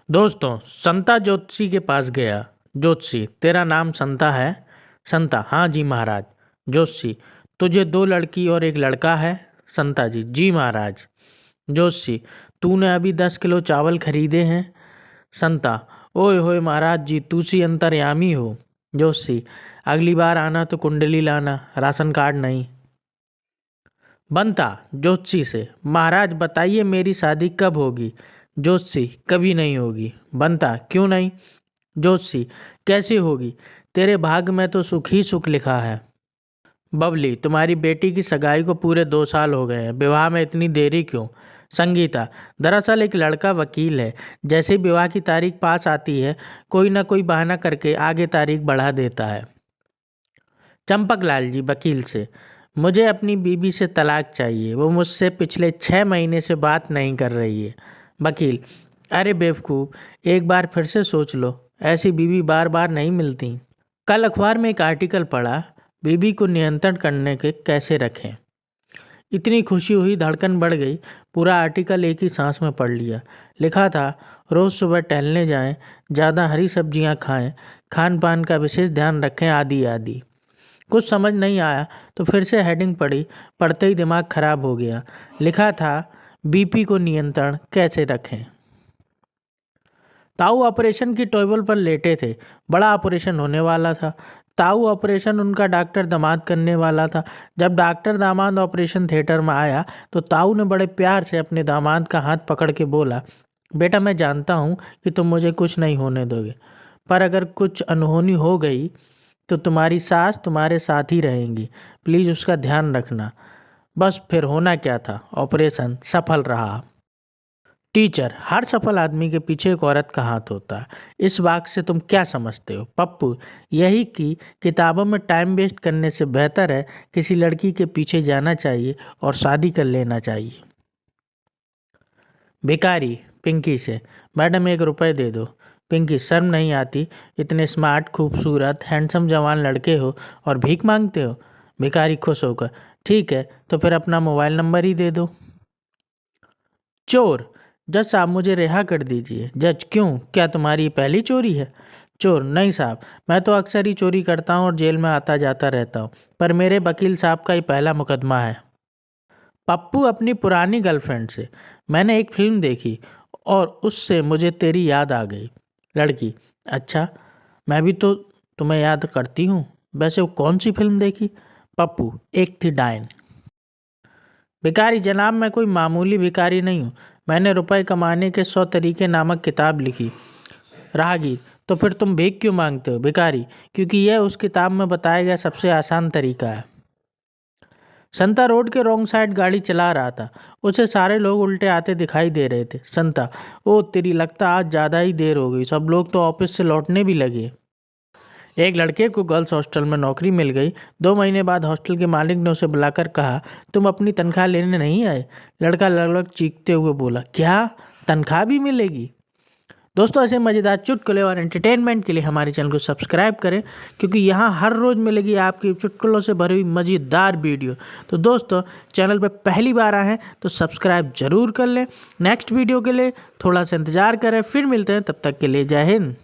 दोस्तों, संता ज्योतिषी के पास गया। ज्योतिषी, तेरा नाम संता है? संता, हाँ जी महाराज। ज्योतिषी, तुझे 2 लड़की और 1 लड़का है? संता जी, जी महाराज। ज्योतिषी, तूने अभी 10 किलो चावल खरीदे हैं? संता, ओए होए महाराज जी, तू सी अंतर्यामी हो। ज्योतिषी, अगली बार आना तो कुंडली लाना, राशन कार्ड नहीं। बनता ज्योतिषी से, महाराज बताइए मेरी शादी कब होगी? ज्योतिषी, कभी नहीं होगी। बनता, क्यों नहीं? ज्योतिषी, कैसे होगी? तेरे भाग्य में तो सुख ही सुख लिखा है। बबली, तुम्हारी बेटी की सगाई को पूरे 2 साल हो गए हैं, विवाह में इतनी देरी क्यों? संगीता, दरअसल एक लड़का वकील है, जैसे ही विवाह की तारीख पास आती है कोई ना कोई बहाना करके आगे तारीख बढ़ा देता है। चंपक लाल जी वकील से, मुझे अपनी बीबी से तलाक चाहिए, वो मुझसे पिछले 6 महीने से बात नहीं कर रही है। वकील, अरे बेवकूफ़, एक बार फिर से सोच लो, ऐसी बीबी बार बार नहीं मिलती। कल अखबार में एक आर्टिकल पढ़ा, बीबी को नियंत्रण करने के कैसे रखें। इतनी खुशी हुई, धड़कन बढ़ गई, पूरा आर्टिकल एक ही सांस में पढ़ लिया। लिखा था, रोज़ सुबह टहलने जाएं, ज़्यादा हरी सब्जियां खाएं, खान पान का विशेष ध्यान रखें, आदि आदि। कुछ समझ नहीं आया तो फिर से हेडिंग पढ़ी, पढ़ते ही दिमाग खराब हो गया। लिखा था, बीपी को नियंत्रण कैसे रखें। ताऊ ऑपरेशन की टेबल पर लेटे थे। बड़ा ऑपरेशन होने वाला था। ताऊ ऑपरेशन उनका डॉक्टर दामाद करने वाला था। जब डॉक्टर दामाद ऑपरेशन थिएटर में आया तो ताऊ ने बड़े प्यार से अपने दामाद का हाथ पकड़ के बोला, बेटा मैं जानता हूँ कि तुम मुझे कुछ नहीं होने दोगे, पर अगर कुछ अनहोनी हो गई तो तुम्हारी सास तुम्हारे साथ ही रहेंगी, प्लीज़ उसका ध्यान रखना। बस फिर होना क्या था, ऑपरेशन सफल रहा। टीचर, हर सफल आदमी के पीछे एक औरत का हाथ होता है। इस वाक्य से तुम क्या समझते हो? पप्पू, यही कि किताबों में टाइम वेस्ट करने से बेहतर है किसी लड़की के पीछे जाना चाहिए और शादी कर लेना चाहिए। भिखारी पिंकी से, मैडम 1 रुपये दे दो। पिंकी, शर्म नहीं आती? इतने स्मार्ट, खूबसूरत, हैंडसम जवान लड़के हो और भीख मांगते हो। भिखारी खुश होकर, ठीक है तो फिर अपना मोबाइल नंबर ही दे दो। चोर, जज साहब मुझे रिहा कर दीजिए। जज, क्यों, क्या तुम्हारी ये पहली चोरी है? चोर, नहीं साहब, मैं तो अक्सर ही चोरी करता हूँ और जेल में आता जाता रहता हूँ, पर मेरे वकील साहब का ही पहला मुकदमा है। पप्पू अपनी पुरानी गर्लफ्रेंड से, मैंने एक फिल्म देखी और उससे मुझे तेरी याद आ गई। लड़की, अच्छा, मैं भी तो तुम्हें याद करती हूँ, वैसे वो कौन सी फिल्म देखी? पप्पू, एक थी डायन। भिखारी, जनाब मैं कोई मामूली भिखारी नहीं हूँ, मैंने रुपए कमाने के 100 तरीके नामक किताब लिखी। राहगीर, तो फिर तुम भीख क्यों मांगते हो? भिखारी, क्योंकि यह उस किताब में बताया गया सबसे आसान तरीका है। संता रोड के रॉन्ग साइड गाड़ी चला रहा था, उसे सारे लोग उल्टे आते दिखाई दे रहे थे। संता, ओ तेरी, लगता आज ज़्यादा ही देर हो गई, सब लोग तो ऑफिस से लौटने भी लगे। एक लड़के को गर्ल्स हॉस्टल में नौकरी मिल गई। 2 महीने बाद हॉस्टल के मालिक ने उसे बुलाकर कहा, तुम अपनी तनख्वाह लेने नहीं आए? लड़का लगभग चीखते हुए बोला, क्या तनख्वाह भी मिलेगी? दोस्तों, ऐसे मज़ेदार चुटकुले और एंटरटेनमेंट के लिए हमारे चैनल को सब्सक्राइब करें, क्योंकि यहाँ हर रोज़ मिलेगी आपकी चुटकुलों से भरी हुई मज़ेदार वीडियो। तो दोस्तों, चैनल पर पहली बार आए हैं तो सब्सक्राइब जरूर कर लें। नेक्स्ट वीडियो के लिए थोड़ा सा इंतज़ार करें, फिर मिलते हैं, तब तक के लिए जय हिंद।